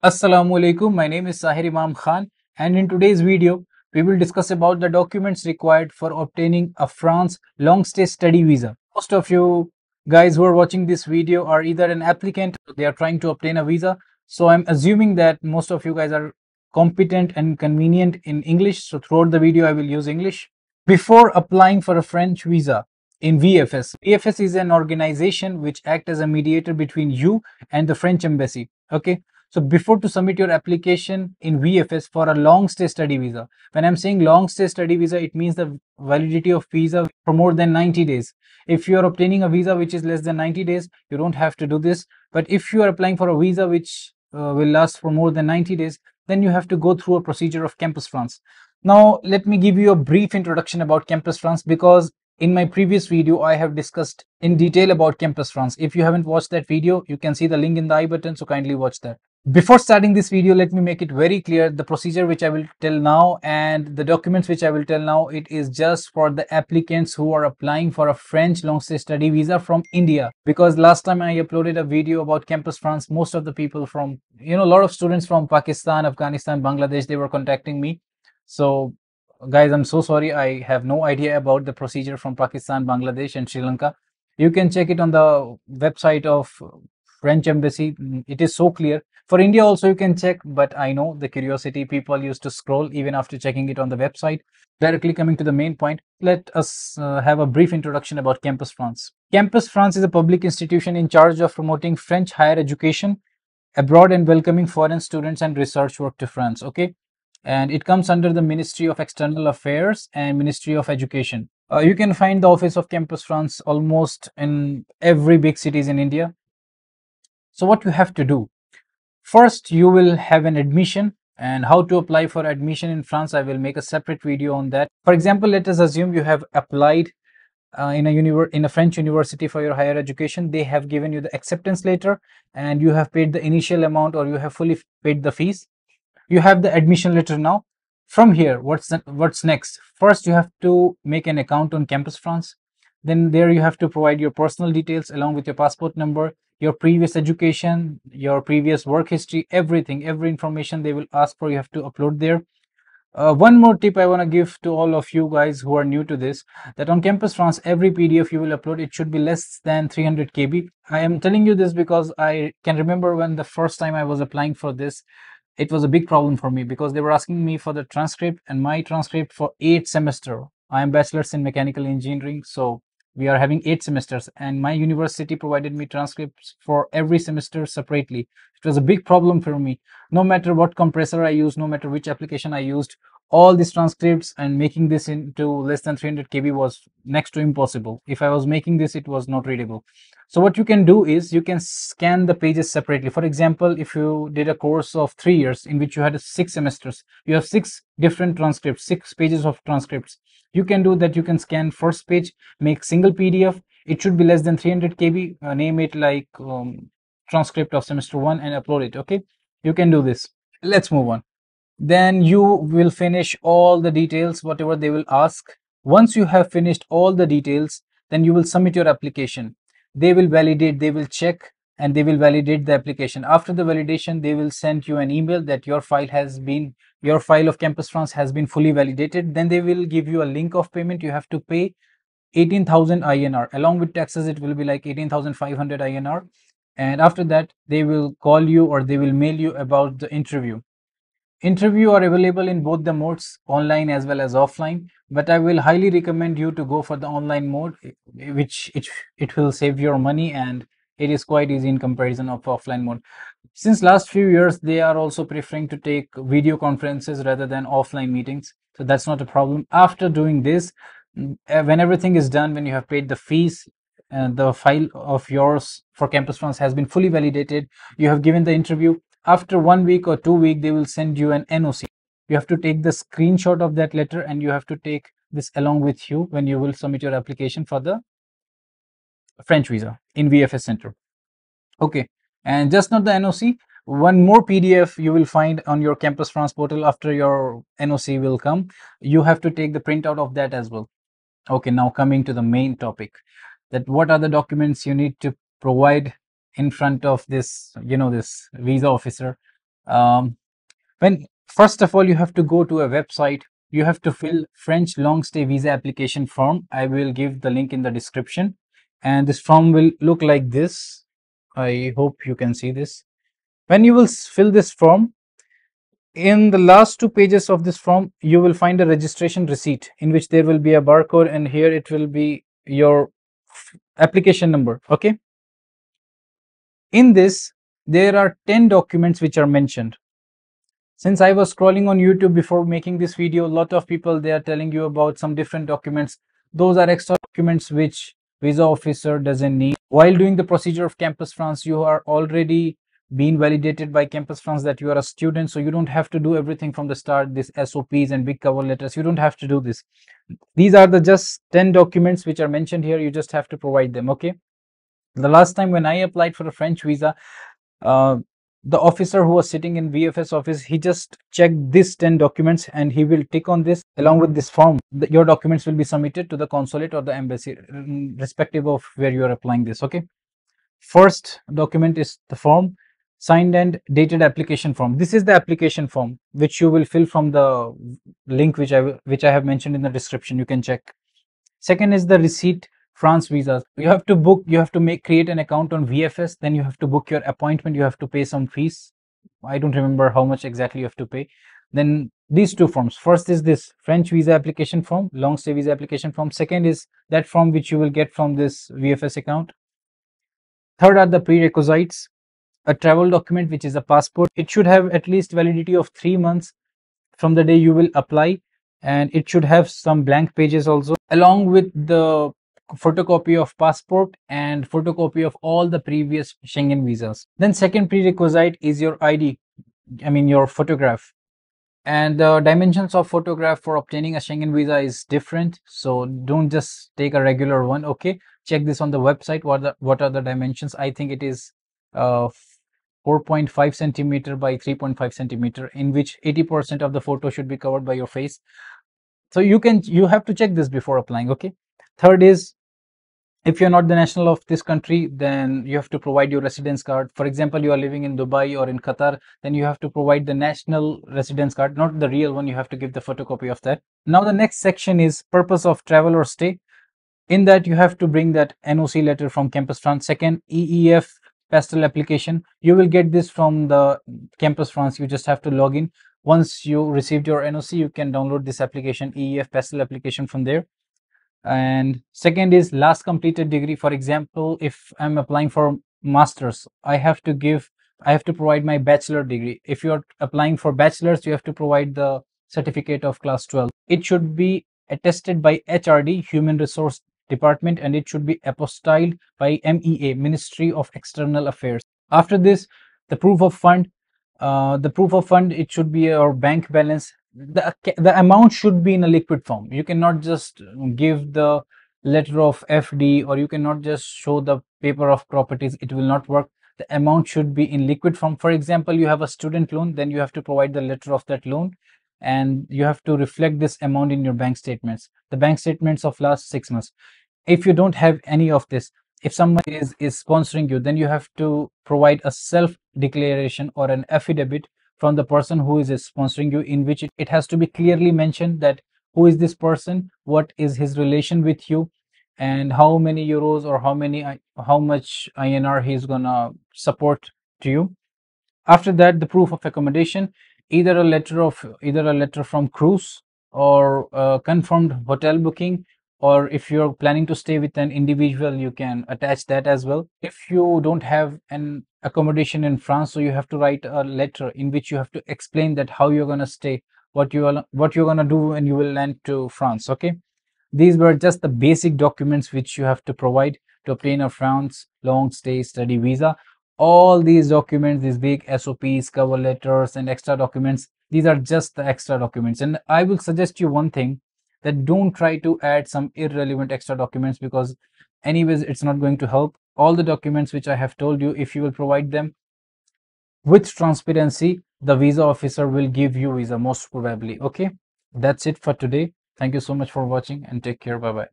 Assalamu alaikum. My name is Sahir Imam Khan, and in today's video, we will discuss about the documents required for obtaining a France long stay study visa. Most of you guys who are watching this video are either an applicant or they are trying to obtain a visa. So I'm assuming that most of you guys are competent and convenient in English. So throughout the video, I will use English. Before applying for a French visa in VFS, VFS is an organization which acts as a mediator between you and the French embassy. Okay. So before to submit your application in VFS for a long stay study visa, when I'm saying long stay study visa, it means the validity of visa for more than 90 days. If you are obtaining a visa which is less than 90 days, you don't have to do this. But if you are applying for a visa which will last for more than 90 days, then you have to go through a procedure of Campusfrance. Now, let me give you a brief introduction about Campusfrance because in my previous video, I have discussed in detail about Campusfrance. If you haven't watched that video, you can see the link in the I button, so kindly watch that. Before starting this video, let me make it very clear the procedure which I will tell now and the documents which I will tell now, it is just for the applicants who are applying for a French long stay study visa from India. Because last time I uploaded a video about Campusfrance, most of the people from, a lot of students from Pakistan, Afghanistan, Bangladesh, they were contacting me. So guys, I'm so sorry, I have no idea about the procedure from Pakistan, Bangladesh and Sri Lanka. You can check it on the website of French embassy. It is so clear. For India also you can check, but I know the curiosity, people used to scroll even after checking it on the website. Directly coming to the main point, let us have a brief introduction about Campusfrance. Campusfrance is a public institution in charge of promoting French higher education abroad and welcoming foreign students and research work to France. Okay, and it comes under the Ministry of External Affairs and Ministry of Education. You can find the office of Campusfrance almost in every big cities in India. So what you have to do, first, you will have an admission, and how to apply for admission in France, I will make a separate video on that. For example, let us assume you have applied in a French university for your higher education. They have given you the acceptance letter and you have paid the initial amount or you have fully paid the fees. You have the admission letter now. From here, what's next? First, you have to make an account on Campusfrance. Then there you have to provide your personal details along with your passport number, your previous education, your previous work history, everything, every information they will ask for, you have to upload there. One more tip I want to give to all of you guys who are new to this, that on Campusfrance, every PDF you will upload, it should be less than 300 KB. I am telling you this because I can remember when the first time I was applying for this, it was a big problem for me because they were asking me for the transcript, and my transcript for 8 semester. I am bachelor's in mechanical engineering, so we are having 8 semesters, and my university provided me transcripts for every semester separately. It was a big problem for me. No matter what compressor I used, no matter which application I used, all these transcripts and making this into less than 300 KB was next to impossible. If I was making this, it was not readable. So what you can do is you can scan the pages separately. For example, if you did a course of 3 years in which you had 6 semesters, you have 6 different transcripts, 6 pages of transcripts. You can do that. You can scan first page, make single PDF. It should be less than 300 KB. Name it like transcript of semester 1 and upload it. Okay, you can do this. Let's move on. Then you will finish all the details, whatever they will ask. Once you have finished all the details, then you will submit your application. They will validate, they will check, and they will validate the application. After the validation, they will send you an email that your file of Campusfrance has been fully validated. Then they will give you a link of payment. You have to pay 18,000 INR. Along with taxes, it will be like 18,500 INR. And after that, they will call you or they will mail you about the interview. Interview are available in both the modes, online as well as offline, but I will highly recommend you to go for the online mode, which it will save your money and it is quite easy in comparison of offline mode. Since last few years, they are also preferring to take video conferences rather than offline meetings, so that's not a problem. After doing this, when everything is done, when you have paid the fees, the file of yours for Campusfrance has been fully validated, you have given the interview. After 1 week or 2 weeks, they will send you an NOC. You have to take the screenshot of that letter and you have to take this along with you when you will submit your application for the French visa in VFS Center. Okay, and just not the NOC, one more PDF you will find on your Campusfrance portal after your NOC will come. You have to take the printout of that as well. Okay, now coming to the main topic, that what are the documents you need to provide in front of this, this visa officer. Um, when first of all, you have to go to a website. You have to fill French long stay visa application form. I will give the link in the description, and this form will look like this. I hope you can see this. When you will fill this form, in the last two pages of this form, you will find a registration receipt in which there will be a barcode, and here it will be your application number. Okay. In this, there are 10 documents which are mentioned. Since I was scrolling on YouTube before making this video, a lot of people, they are telling you about some different documents. Those are extra documents which visa officer doesn't need. While doing the procedure of Campus France, you are already being validated by Campus France that you are a student, so you don't have to do everything from the start, this SOPs and big cover letters. You don't have to do this. These are the just 10 documents which are mentioned here. You just have to provide them. Okay. The last time when I applied for a French visa, uh, the officer who was sitting in VFS office, he just checked these 10 documents and he will tick on this along with this form. Your documents will be submitted to the consulate or the embassy, respective of where you are applying this. Okay. First document is the form, signed and dated application form. This is the application form which you will fill from the link which I have mentioned in the description. You can check. Second is the receipt France visas. You have to book, you have to create an account on VFS, then you have to book your appointment, you have to pay some fees. I don't remember how much exactly you have to pay. Then these two forms. First is this French visa application form, long stay visa application form. Second is that form which you will get from this VFS account. Third are the prerequisites. A travel document which is a passport. It should have at least validity of 3 months from the day you will apply, and it should have some blank pages also, along with the photocopy of passport and photocopy of all the previous Schengen visas. Then second prerequisite is your ID, I mean your photograph. And the dimensions of photograph for obtaining a Schengen visa is different, so don't just take a regular one. Okay, check this on the website. What are the dimensions? I think it is 4.5 centimeter by 3.5 centimeter, in which 80% of the photo should be covered by your face. So you have to check this before applying. Okay. Third is, if you're not the national of this country, then you have to provide your residence card. For example, you are living in Dubai or in Qatar, then you have to provide the national residence card, not the real one. You have to give the photocopy of that. Now the next section is purpose of travel or stay. In that, you have to bring that NOC letter from Campus France. Second, EEF pastel application. You will get this from the Campus France. You just have to log in. Once you received your NOC, you can download this application, EEF pastel application, from there. And second is last completed degree. For example, if I'm applying for masters, I have to provide my bachelor degree. If you're applying for bachelor's, you have to provide the certificate of class 12. It should be attested by HRD, Human Resource Department, and it should be apostilled by MEA, Ministry of External Affairs. After this, the proof of fund. It should be your bank balance. The amount should be in a liquid form. You cannot just give the letter of FD, or you cannot just show the paper of properties. It will not work. The amount should be in liquid form. For example, you have a student loan, then you have to provide the letter of that loan, and you have to reflect this amount in your bank statements, the bank statements of last 6 months. If you don't have any of this, if someone is sponsoring you, then you have to provide a self declaration or an affidavit from the person who is sponsoring you, in which it has to be clearly mentioned that who is this person, what is his relation with you, and how many euros or how much INR he's gonna support to you. After that, the proof of accommodation, either a letter from cruise, or confirmed hotel booking, or if you're planning to stay with an individual, you can attach that as well. If you don't have an accommodation in France, so you have to write a letter in which you have to explain that how you're going to stay, what you're going to do when you will land to France. Okay. These were just the basic documents which you have to provide to obtain a France long stay study visa. All these documents, these big SOPs, cover letters, and extra documents, these are just the extra documents. And I will suggest you one thing, that don't try to add some irrelevant extra documents, because anyways it's not going to help. All the documents which I have told you, if you will provide them with transparency, the visa officer will give you visa most probably. Okay, that's it for today. Thank you so much for watching, and take care. Bye bye.